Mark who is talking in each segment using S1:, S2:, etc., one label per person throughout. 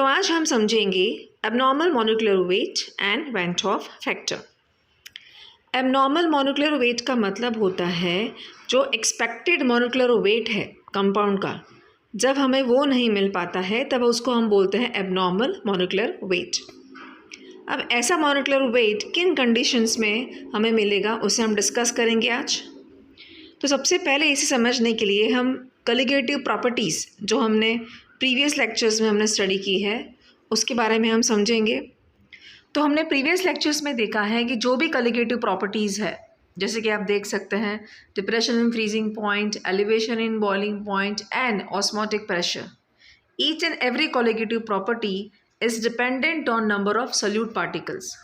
S1: तो आज हम समझेंगे abnormal molecular weight and went of factor. Abnormal molecular weight का मतलब होता है जो एक्सपेक्टेड मॉलिक्यूलर वेट है कंपाउंड का, जब हमें वो नहीं मिल पाता है तब उसको हम बोलते हैं एबनॉर्मल मॉलिक्यूलर वेट। अब ऐसा मॉलिक्यूलर वेट किन कंडीशंस में हमें मिलेगा उसे हम डिस्कस करेंगे आज। तो सबसे पहले इसे समझने के लिए हम कॉलिगेटिव प्रॉपर्टीज़ जो हमने प्रीवियस लेक्चर्स में हमने स्टडी की है उसके बारे में हम समझेंगे। तो हमने प्रीवियस लेक्चर्स में देखा है कि जो भी कॉलिगेटिव प्रॉपर्टीज़ है, जैसे कि आप देख सकते हैं depression in freezing point, elevation in boiling point and osmotic pressure, each and every colligative property is dependent on number of solute particles.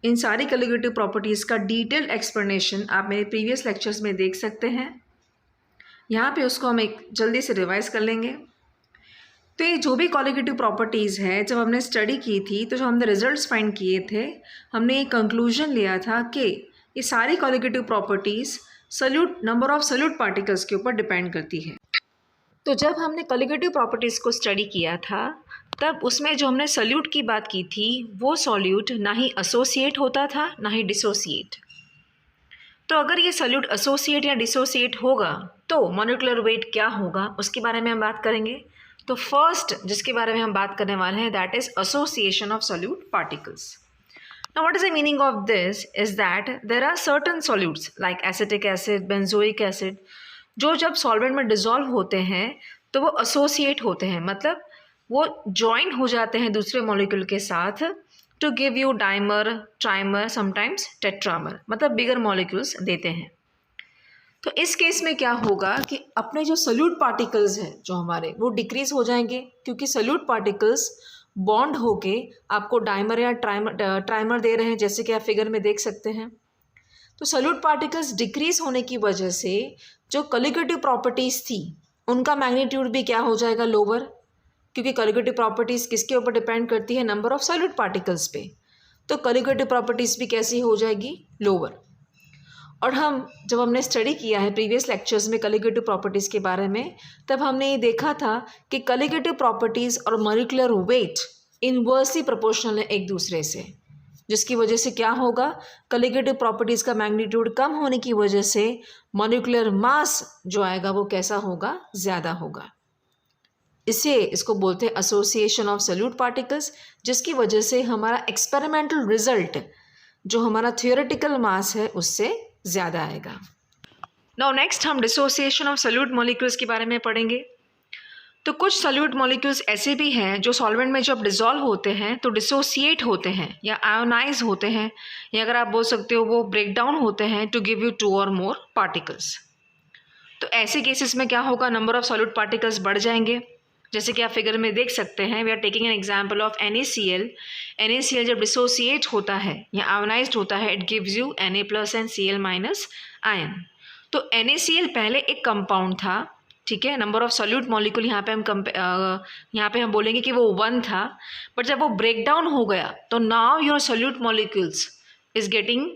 S1: इन सारी कॉलिगेटिव प्रॉपर्टीज़ का डिटेल्ड एक्सप्लेनेशन आप मेरे प्रीवियस लेक्चर्स में देख सकते हैं। यहाँ पे उसको हम एक जल्दी से रिवाइज कर लेंगे। तो ये जो भी कॉलिगेटिव प्रॉपर्टीज़ है, जब हमने स्टडी की थी तो जो हमने रिजल्ट्स फाइंड किए थे, हमने एक कंक्लूजन लिया था कि ये सारी colligative properties solute number of solute particles के ऊपर डिपेंड करती है। तो जब हमने कॉलिगेटिव प्रॉपर्टीज़ को स्टडी किया था तब उसमें जो हमने सोल्यूट की बात की थी वो सोल्यूट ना ही एसोसिएट होता था ना ही डिसोसिएट। तो अगर ये सोल्यूट एसोसिएट या डिसोसिएट होगा तो मॉलिक्यूलर वेट क्या होगा उसके बारे में हम बात करेंगे। तो फर्स्ट जिसके बारे में हम बात करने वाले हैं that is association of solute particles. Now what is the meaning of this is that there are certain solutes like acetic acid, benzoic acid जो जब सॉल्वेंट में डिज़ोल्व होते हैं तो वो एसोसिएट होते हैं, मतलब वो ज्वाइन हो जाते हैं दूसरे मॉलिक्यूल के साथ to give you dimer, trimer, sometimes tetramer, मतलब बिगर मॉलिक्यूल्स देते हैं। तो इस केस में क्या होगा कि अपने जो सोल्यूट पार्टिकल्स हैं जो हमारे वो डिक्रीज हो जाएंगे, क्योंकि सोल्यूट पार्टिकल्स बॉन्ड होके आपको डाइमर या ट्राइमर दे रहे हैं, जैसे कि आप फिगर में देख सकते हैं। तो सोल्यूट पार्टिकल्स डिक्रीज होने की वजह से जो कॉलिगेटिव प्रॉपर्टीज़ थी उनका मैग्नीट्यूड भी क्या हो जाएगा, लोअर, क्योंकि कॉलिगेटिव प्रॉपर्टीज़ किसके ऊपर डिपेंड करती है, नंबर ऑफ सोल्यूट पार्टिकल्स पे। तो कॉलिगेटिव प्रॉपर्टीज़ भी कैसी हो जाएगी, लोअर। और हम जब हमने स्टडी किया है प्रीवियस लेक्चर्स में कॉलिगेटिव प्रॉपर्टीज़ के बारे में, तब हमने ये देखा था कि कॉलिगेटिव प्रॉपर्टीज़ और मॉलिक्यूलर वेट इनवर्सली प्रोपोर्शनल है एक दूसरे से, जिसकी वजह से क्या होगा, कॉलिगेटिव प्रॉपर्टीज़ का मैग्नीट्यूड कम होने की वजह से मॉलिक्यूलर मास जो आएगा वो कैसा होगा, ज़्यादा होगा। इसको बोलते हैं एसोसिएशन ऑफ सोल्यूट पार्टिकल्स, जिसकी वजह से हमारा एक्सपेरिमेंटल रिजल्ट जो हमारा थियोरेटिकल मास है उससे ज़्यादा आएगा। नाउ नेक्स्ट हम डिसोसिएशन ऑफ सोल्यूट मॉलिक्यूल्स के बारे में पढ़ेंगे। तो कुछ सोल्यूट मॉलिक्यूल्स ऐसे भी हैं जो सॉल्वेंट में जब डिसॉल्व होते हैं तो डिसोसिएट होते हैं या आयोनाइज होते हैं, या अगर आप बोल सकते हो वो ब्रेक डाउन होते हैं टू गिव यू 2 और मोर पार्टिकल्स। तो ऐसे केसेस में क्या होगा, नंबर ऑफ सोल्यूट पार्टिकल्स बढ़ जाएंगे, जैसे कि आप फिगर में देख सकते हैं। We are taking an example of NaCl। NaCl जब डिसोसिएट होता है या आयोनाइज्ड होता है it gives you Na+ and Cl- ion. तो NaCl पहले एक कंपाउंड था, ठीक है, नंबर ऑफ सोल्यूट मॉलिक्यूल यहाँ पे हम बोलेंगे कि वो 1 था, बट जब वो ब्रेक डाउन हो गया तो now your solute molecules is getting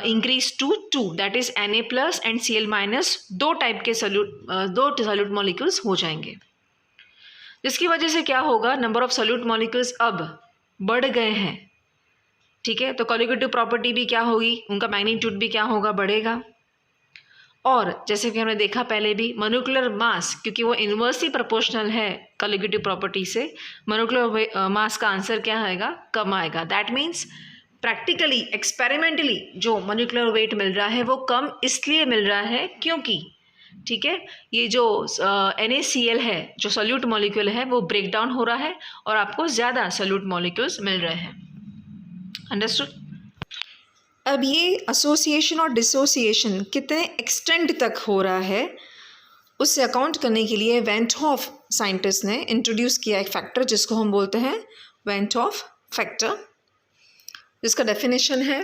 S1: increase to 2, that is Na+ and Cl-, दो टाइप के सोल्यूट मॉलिक्यूल्स हो जाएंगे, जिसकी वजह से क्या होगा, नंबर ऑफ सोल्यूट मॉलिक्यूल्स अब बढ़ गए हैं, ठीक है। तो कॉलिगेटिव प्रॉपर्टी भी क्या होगी, उनका मैग्नीट्यूड भी क्या होगा, बढ़ेगा। और जैसे कि हमने देखा पहले भी, मॉलिक्यूलर मास क्योंकि वो इनवर्सली प्रोपोर्शनल है कॉलिगेटिव प्रॉपर्टी से, मॉलिक्यूलर मास का आंसर क्या आएगा, कम आएगा। दैट मीन्स प्रैक्टिकली एक्सपेरिमेंटली जो मॉलिक्यूलर वेट मिल रहा है वो कम इसलिए मिल रहा है क्योंकि, ठीक है, ये जो NaCl है जो सोल्यूट मॉलिक्यूल है वो ब्रेक डाउन हो रहा है और आपको ज़्यादा सोल्यूट मॉलिक्यूल्स मिल रहे हैं। अंडरस्टूड। अब ये एसोसिएशन और डिसोसिएशन कितने एक्सटेंड तक हो रहा है उससे अकाउंट करने के लिए वेंट हॉफ साइंटिस्ट ने इंट्रोड्यूस किया एक फैक्टर जिसको हम बोलते हैं वेंट हॉफ फैक्टर, जिसका डेफिनेशन है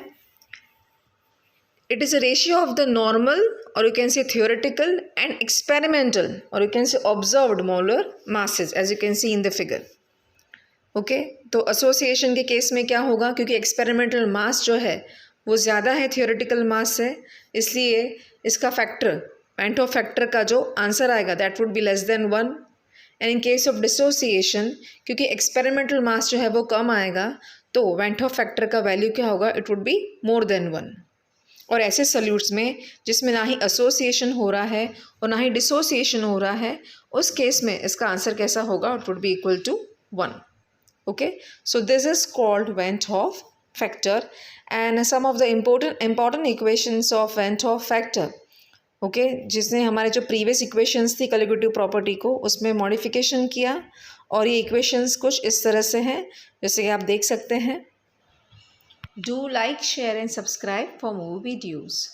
S1: it is a ratio of the normal, or you can say theoretical and experimental, or you can say observed molar masses as you can see in the figure. Okay, तो association के case में क्या होगा, क्योंकि experimental मास जो है वो ज़्यादा है थियोरेटिकल मास से, इसलिए इसका फैक्टर वेंट हॉफ फैक्टर का जो आंसर आएगा that would be less than 1, and in case of dissociation, क्योंकि एक्सपेरिमेंटल मास जो है वो कम आएगा, तो वेंट ऑफ फैक्टर का वैल्यू क्या होगा, it would be more than 1। और ऐसे सॉल्यूट्स में जिसमें ना ही एसोसिएशन हो रहा है और ना ही डिसोसिएशन हो रहा है, उस केस में इसका आंसर कैसा होगा, it would be equal to 1। okay, so this is called Van't Hoff factor and some of the important equations of Van't Hoff factor, okay जिसने हमारे जो प्रीवियस इक्वेशंस थी कॉलिगेटिव प्रॉपर्टी को उसमें मॉडिफिकेशन किया, और ये इक्वेशंस कुछ इस तरह से हैं जैसे कि आप देख सकते हैं। Do like share and subscribe for more videos.